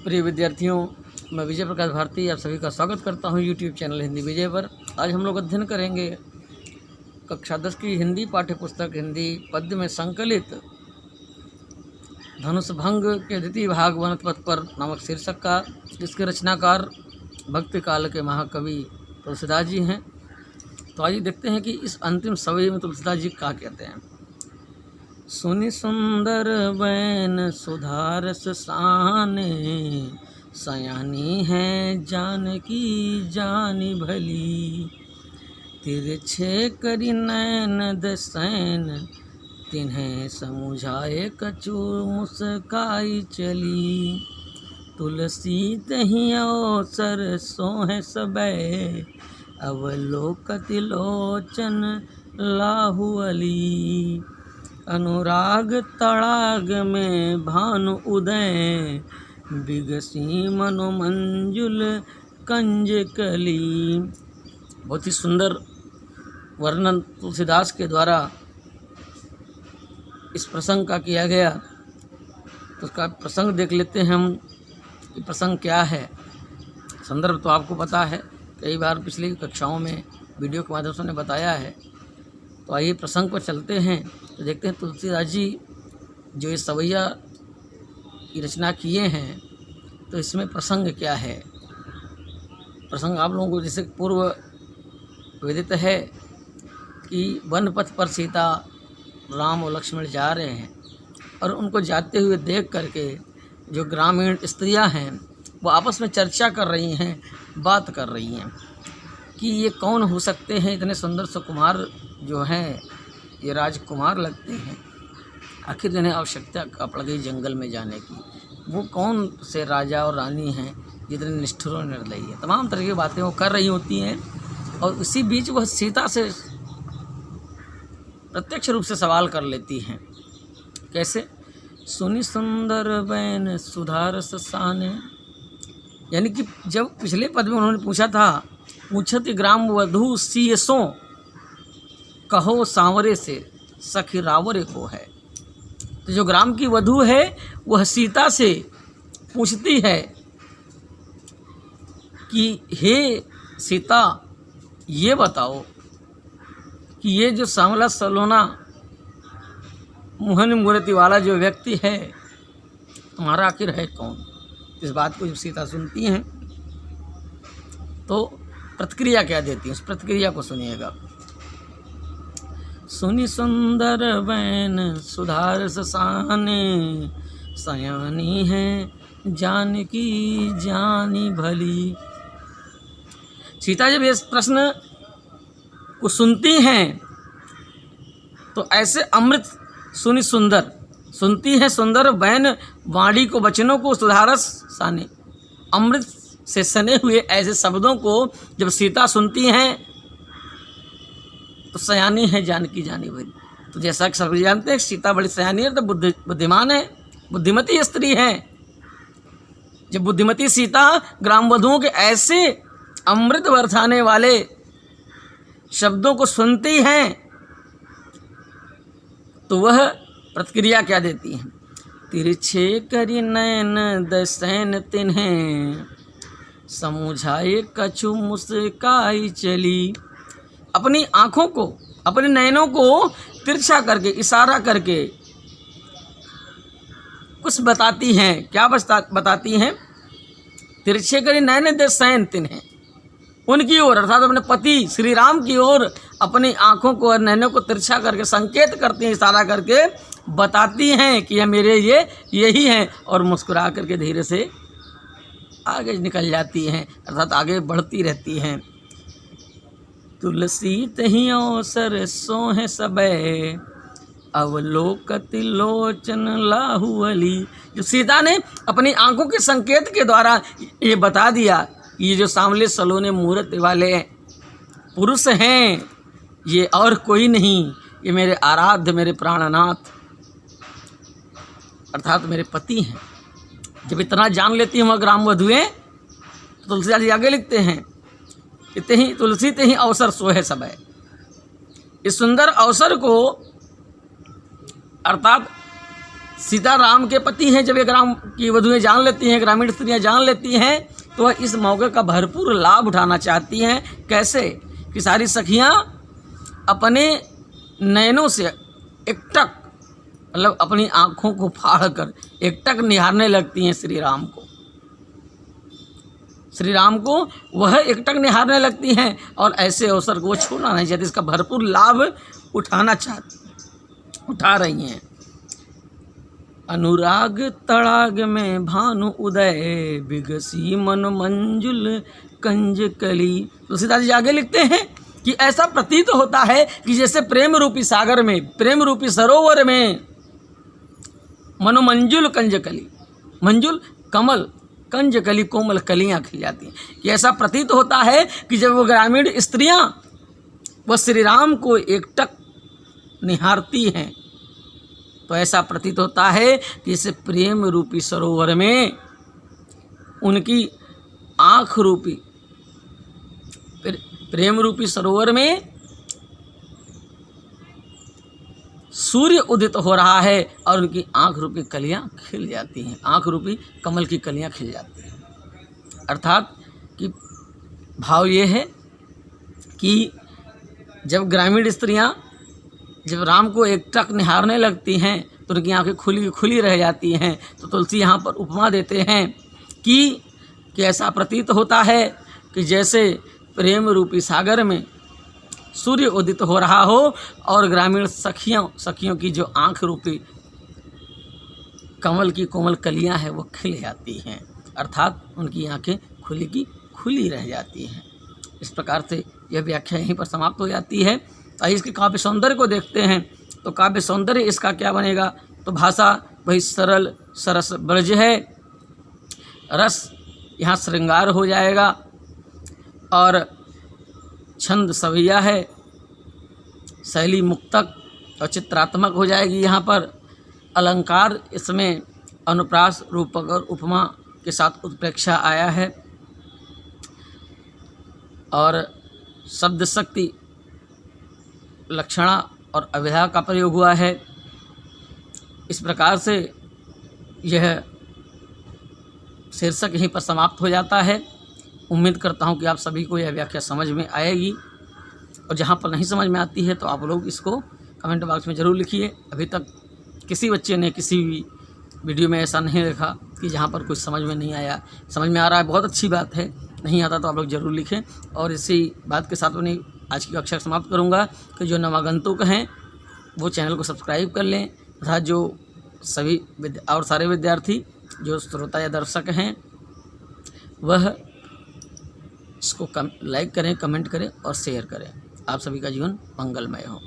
प्रिय विद्यार्थियों, मैं विजय प्रकाश भारती आप सभी का स्वागत करता हूं यूट्यूब चैनल हिंदी विजय पर। आज हम लोग अध्ययन करेंगे कक्षा 10 की हिंदी पाठ्य पुस्तक हिंदी पद्य में संकलित धनुष भंग के द्वितीय भाग वनत पथ पर नामक शीर्षक का, जिसके रचनाकार भक्ति काल के महाकवि तुलसीदास जी हैं। तो आइए देखते हैं कि इस अंतिम सवई में तुलसीदास जी क्या कहते हैं। सुनि सुंदर बैन सुधारस साने, सयानी है जानकी जानी भली। तिरछे करि नैन दसैन, तिन्हें समुझाए कछु मुस्काई चली। तुलसी तहि अवसर सोह सबे, अवलोकति लोचन लाहुअली। अनुराग तड़ाग में भानु उदय, बिगसी मनोमंजुल कंज कली। बहुत ही सुंदर वर्णन तुलसीदास के द्वारा इस प्रसंग का किया गया। तो उसका प्रसंग देख लेते हैं हम कि प्रसंग क्या है। संदर्भ तो आपको पता है, कई बार पिछली कक्षाओं में वीडियो के माध्यम से ने बताया है। तो आइए प्रसंग पर चलते हैं, तो देखते हैं तुलसीदास जी जो ये सवैया की रचना किए हैं, तो इसमें प्रसंग क्या है। प्रसंग आप लोगों को जैसे पूर्व विदित है कि वन पथ पर सीता, राम और लक्ष्मण जा रहे हैं और उनको जाते हुए देख करके जो ग्रामीण स्त्रियां हैं वो आपस में चर्चा कर रही हैं, बात कर रही हैं कि ये कौन हो सकते हैं, इतने सुंदर सुकुमार जो हैं, ये राजकुमार लगते हैं, आखिर जिन्हें आवश्यकता पड़ गई जंगल में जाने की, वो कौन से राजा और रानी हैं जितने निष्ठुर और निर्दयी है। तमाम तरह की बातें वो कर रही होती हैं और उसी बीच वह सीता से प्रत्यक्ष रूप से सवाल कर लेती हैं। कैसे? सुनि सुंदर बैन सुधारस साने, यानी कि जब पिछले पद में उन्होंने पूछा था, पूछति ग्राम वधू सीयसों, कहो सांवरे से सखी रावरे को है। तो जो ग्राम की वधू है वह सीता से पूछती है कि हे सीता, ये बताओ कि ये जो सांवला सलोना मोहन मूर्ति वाला जो व्यक्ति है, तुम्हारा आखिर है कौन। इस बात को जब सीता सुनती हैं तो प्रतिक्रिया क्या देती है, उस प्रतिक्रिया को सुनिएगा। सुनि सुंदर बैन सुधारस साने, सयानी है जानकी जानी भली। सीता जब इस प्रश्न को सुनती हैं तो ऐसे अमृत सुनि सुंदर, सुनती हैं सुंदर बैन वाणी को, वचनों को, सुधारस साने, अमृत से सने हुए ऐसे शब्दों को जब सीता सुनती हैं तो सयानी है जानकी जानी भली। तो जैसा कि सभी जानते हैं सीता बड़ी सयानी है, तो बुद्धिमान है, बुद्धिमती स्त्री है। जब बुद्धिमती सीता ग्रामवधुओं के ऐसे अमृत बरसाने वाले शब्दों को सुनती हैं तो वह प्रतिक्रिया क्या देती हैं। तिरछे करि नैन दसैन, तिन्हें समुझाए कछु मुस्काई चली। अपनी आँखों को, अपने नैनों को तिरछा करके, इशारा करके कुछ बताती हैं। क्या बताती हैं? तिरछे करि नैन दसैन, तिन्हें, उनकी ओर अर्थात अपने पति श्री राम की ओर अपनी आँखों को और नैनों को तिरछा करके संकेत करती हैं, इशारा करके बताती हैं कि यह मेरे यही हैं, और मुस्कुरा करके धीरे से आगे निकल जाती हैं, अर्थात आगे बढ़ती रहती हैं। तुलसी तहि अवसर सोह सबे, अवलोकति लोचन लाहुअली। जो सीता ने अपनी आंखों के संकेत के द्वारा ये बता दिया, ये जो सांवले सलोने मूर्त वाले पुरुष हैं, ये और कोई नहीं, ये मेरे आराध्य, मेरे प्राणनाथ अर्थात मेरे पति हैं। जब इतना जान लेती हैं वह ग्राम वधुएं, तो तुलसीदास जी आगे लिखते हैं, इतनी तुलसी ते ही अवसर सोहे सबे। इस सुंदर अवसर को अर्थात सीता राम के पति हैं। जब ये ग्राम की वधुएं जान लेती हैं, ग्रामीण स्त्रियां जान लेती हैं, तो वह इस मौके का भरपूर लाभ उठाना चाहती हैं। कैसे कि सारी सखियां अपने नयनों से एकटक, मतलब अपनी आँखों को फाड़ कर एकटक निहारने लगती हैं श्री राम को। श्री राम को वह एकटक निहारने लगती हैं और ऐसे अवसर को वो छोड़ना नहीं चाहती, इसका भरपूर लाभ उठा रही हैं। अनुराग तड़ाग में भानु उदय, बिगसी मन मंजुल कंज कली। तुलसीदास जी आगे लिखते हैं कि ऐसा प्रतीत होता है कि जैसे प्रेम रूपी सागर में, प्रेम रूपी सरोवर में मनोमंजुल कंजकली, मंजुल कमल, कंजकली कोमल कलियां खिल जाती हैं। कि ऐसा प्रतीत होता है कि जब वो ग्रामीण स्त्रियां वह श्री राम को एकटक निहारती हैं, तो ऐसा प्रतीत होता है कि इस प्रेम रूपी सरोवर में उनकी आँख रूपी, प्रेम रूपी सरोवर में सूर्य उदित हो रहा है और उनकी आँख रूपी कलियां खिल जाती हैं, आँख रूपी कमल की कलियां खिल जाती हैं। अर्थात कि भाव ये है कि जब ग्रामीण स्त्रियां जब राम को एकटक निहारने लगती हैं तो उनकी आँखें खुली रह जाती हैं। तो तुलसी यहाँ पर उपमा देते हैं कि ऐसा प्रतीत होता है कि जैसे प्रेम रूपी सागर में सूर्य उदित हो रहा हो और ग्रामीण सखियों की जो आँख रूपी कमल की कोमल कलियां हैं वो खिल जाती हैं, अर्थात उनकी आँखें खुली रह जाती हैं। इस प्रकार से यह व्याख्या यहीं पर समाप्त हो जाती है। तो इसके काव्य सौंदर्य को देखते हैं तो काव्य सौंदर्य इसका क्या बनेगा, तो भाषा वही सरल सरस ब्रज है, रस यहाँ श्रृंगार हो जाएगा और छंद सविया है, शैली मुक्तक और चित्रात्मक हो जाएगी। यहाँ पर अलंकार इसमें अनुप्रास, रूपक और उपमा के साथ उत्प्रेक्षा आया है और शब्द शक्ति, लक्षणा और अभिधा का प्रयोग हुआ है। इस प्रकार से यह शीर्षक यहीं पर समाप्त हो जाता है। उम्मीद करता हूं कि आप सभी को यह व्याख्या समझ में आएगी और जहां पर नहीं समझ में आती है तो आप लोग इसको कमेंट बॉक्स में ज़रूर लिखिए। अभी तक किसी बच्चे ने किसी भी वीडियो में ऐसा नहीं लिखा कि जहां पर कुछ समझ में नहीं आया। समझ में आ रहा है, बहुत अच्छी बात है। नहीं आता तो आप लोग ज़रूर लिखें। और इसी बात के साथ उन्हें आज की कक्षा समाप्त करूँगा कि जो नवागंतुक हैं वो चैनल को सब्सक्राइब कर लें तथा जो सभी और सारे विद्यार्थी जो श्रोता या दर्शक हैं वह इसको लाइक करें, कमेंट करें और शेयर करें। आप सभी का जीवन मंगलमय हो।